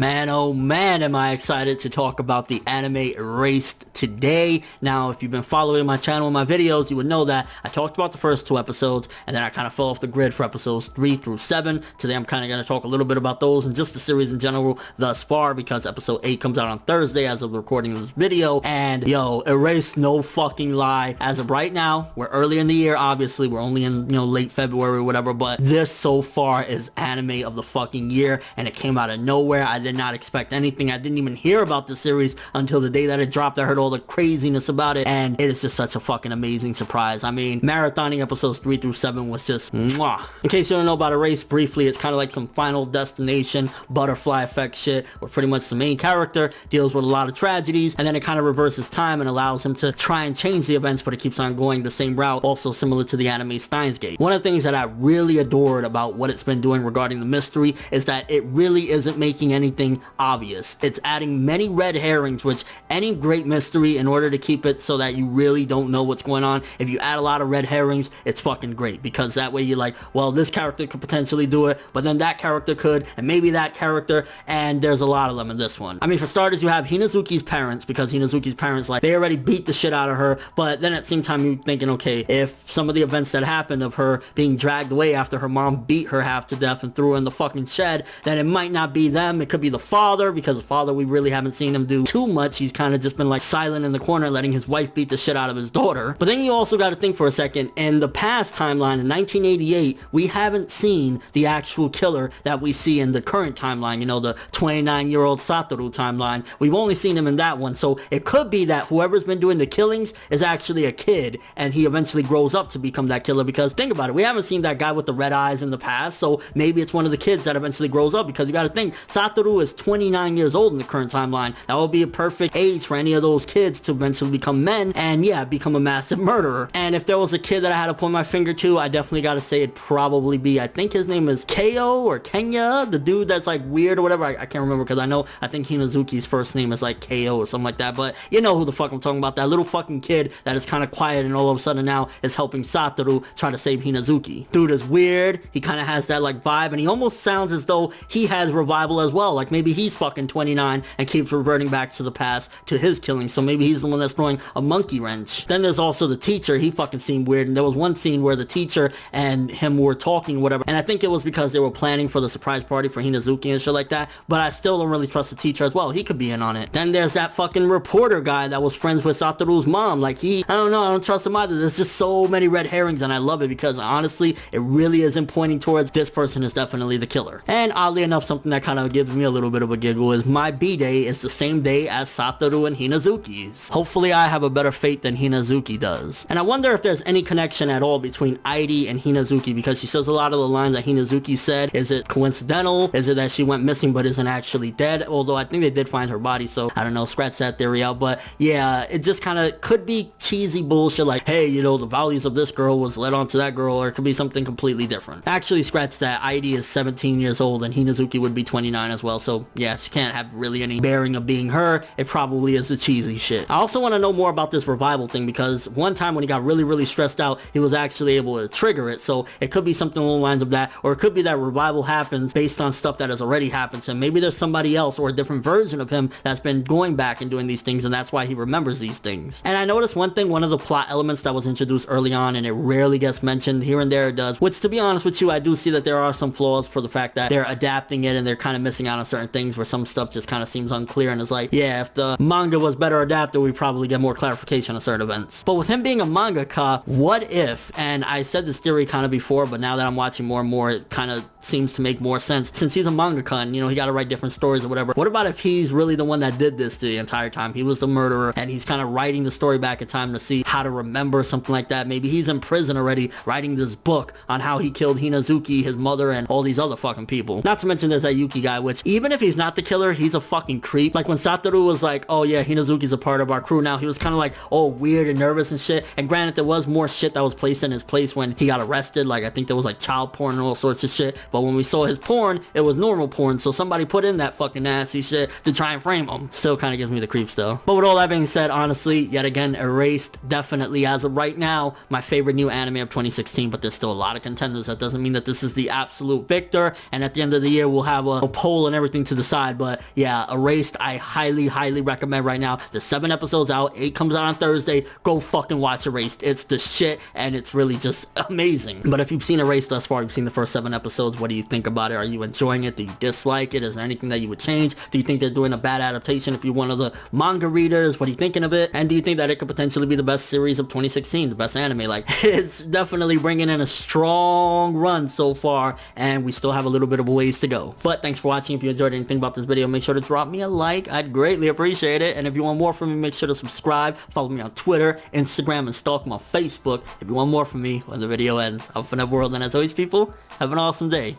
Man, oh man, am I excited to talk about the anime Erased today. Now, if you've been following my channel and my videos, you would know that I talked about the first 2 episodes, and then I kind of fell off the grid for episodes 3 through 7. Today, I'm kind of going to talk a little bit about those and just the series in general thus far, because episode 8 comes out on Thursday as of the recording of this video. And yo, Erased, no fucking lie. As of right now, we're early in the year, obviously. We're only in, late February or whatever, but this so far is anime of the fucking year, and it came out of nowhere. I did not expect anything. I didn't even hear about the series until the day that it dropped. I heard all the craziness about it, and it is just such a fucking amazing surprise. I mean, marathoning episodes 3 through 7 was just mwah. In case you don't know about Erased, briefly, it's kind of like some Final Destination butterfly effect shit, where pretty much the main character deals with a lot of tragedies, and then it kind of reverses time and allows him to try and change the events, but it keeps on going the same route, also similar to the anime Steins Gate. One of the things that I really adored about what it's been doing regarding the mystery is that it really isn't making anything obvious. It's adding many red herrings, which any great mystery, in order to keep it so that you really don't know what's going on, if you add a lot of red herrings, it's fucking great, because that way you're like, well, this character could potentially do it, but then that character could, and maybe that character, and there's a lot of them in this one. I mean, for starters, you have Hinazuki's parents, because Hinazuki's parents, like, they already beat the shit out of her, but then at the same time, you're thinking, okay, if some of the events that happened of her being dragged away after her mom beat her half to death and threw her in the fucking shed, then it might not be them, it could be the father, because the father, we really haven't seen him do too much. He's kind of just been like silent in the corner, letting his wife beat the shit out of his daughter. But then you also got to think for a second, in the past timeline, in 1988, we haven't seen the actual killer that we see in the current timeline, the 29-year-old Satoru timeline. We've only seen him in that one, so it could be that whoever's been doing the killings is actually a kid, and he eventually grows up to become that killer, because think about it, we haven't seen that guy with the red eyes in the past, so maybe it's one of the kids that eventually grows up, because you got to think, Satoru is 29 years old in the current timeline. That would be a perfect age for any of those kids to eventually become men, and yeah, become a massive murderer. And if there was a kid that I had to point my finger to, I definitely got to say it'd probably be, I think his name is Keo or Kenya, the dude that's like weird or whatever. I can't remember, because I think Hinazuki's first name is like Keo or something like that, but you know who the fuck I'm talking about. That little fucking kid that is kind of quiet and all of a sudden now is helping Satoru try to save Hinazuki. Dude is weird. He kind of has that like vibe, and he almost sounds as though he has revival as well. Like maybe he's fucking 29 and keeps reverting back to the past, to his killing, so maybe he's the one that's throwing a monkey wrench. Then there's also the teacher. He fucking seemed weird, and there was one scene where the teacher and him were talking or whatever, and I think it was because they were planning for the surprise party for Hinazuki and shit like that, but I still don't really trust the teacher as well. He could be in on it. Then there's that fucking reporter guy that was friends with Satoru's mom. Like I don't know, I don't trust him either. There's just so many red herrings, and I love it, because honestly, it really isn't pointing towards this person is definitely the killer. And oddly enough, something that kind of gives me a little bit of a giggle is my B-Day is the same day as Satoru and Hinazuki's. Hopefully I have a better fate than Hinazuki does. And I wonder if there's any connection at all between Airi and Hinazuki, because she says a lot of the lines that Hinazuki said. Is it coincidental? Is it that she went missing but isn't actually dead? Although I think they did find her body, so I don't know, scratch that theory out. But yeah, it just kind of could be cheesy bullshit like, hey, the values of this girl was led on to that girl, or it could be something completely different. Actually, scratch that. Airi is 17 years old and Hinazuki would be 29 as well, so yeah, she can't have really any bearing of being her. It probably is the cheesy shit. I also want to know more about this revival thing, because one time when he got really, really stressed out, he was actually able to trigger it, so it could be something along the lines of that, or it could be that revival happens based on stuff that has already happened to him. Maybe there's somebody else or a different version of him that's been going back and doing these things, and that's why he remembers these things. And I noticed one thing, one of the plot elements that was introduced early on, and it rarely gets mentioned, here and there it does, which to be honest with you, I do see that there are some flaws for the fact that they're adapting it and they're kind of missing out on certain things where some stuff just kind of seems unclear, and it's like, yeah, if the manga was better adapted, we'd probably get more clarification on certain events. But with him being a mangaka, what if, and I said this theory kind of before, but now that I'm watching more and more, it kind of seems to make more sense. Since he's a mangaka and, he got to write different stories or whatever, what about if he's really the one that did this the entire time? He was the murderer, and he's kind of writing the story back in time to see how to remember something like that. Maybe he's in prison already writing this book on how he killed Hinazuki, his mother, and all these other fucking people. Not to mention there's that Yuki guy, which even if he's not the killer, he's a fucking creep. Like when Satoru was like, oh yeah, Hinazuki's a part of our crew now, he was kind of like, oh, weird and nervous and shit. And granted, there was more shit that was placed in his place when he got arrested. Like I think there was like child porn and all sorts of shit. But when we saw his porn, it was normal porn. So somebody put in that fucking nasty shit to try and frame him. Still kind of gives me the creeps though. But with all that being said, honestly, yet again, Erased, definitely as of right now, my favorite new anime of 2016, but there's still a lot of contenders. That doesn't mean that this is the absolute victor, and at the end of the year, we'll have a poll and everything everything to the side. But yeah, Erased, I highly recommend right now. There's 7 episodes out. 8 comes out on Thursday. Go fucking watch Erased. It's the shit, and it's really just amazing. But if you've seen Erased thus far, you've seen the first 7 episodes, what do you think about it? Are you enjoying it? Do you dislike it? Is there anything that you would change? Do you think they're doing a bad adaptation if you're one of the manga readers? What are you thinking of it? And do you think that it could potentially be the best series of 2016, the best anime? Like, it's definitely bringing in a strong run so far, and we still have a little bit of a ways to go. But thanks for watching. If you enjoyed anything about this video, make sure to drop me a like. I'd greatly appreciate it. And if you want more from me, make sure to subscribe, follow me on Twitter, Instagram, and stalk me on Facebook if you want more from me when the video ends. I'm ForneverWorld, and as always, people, have an awesome day.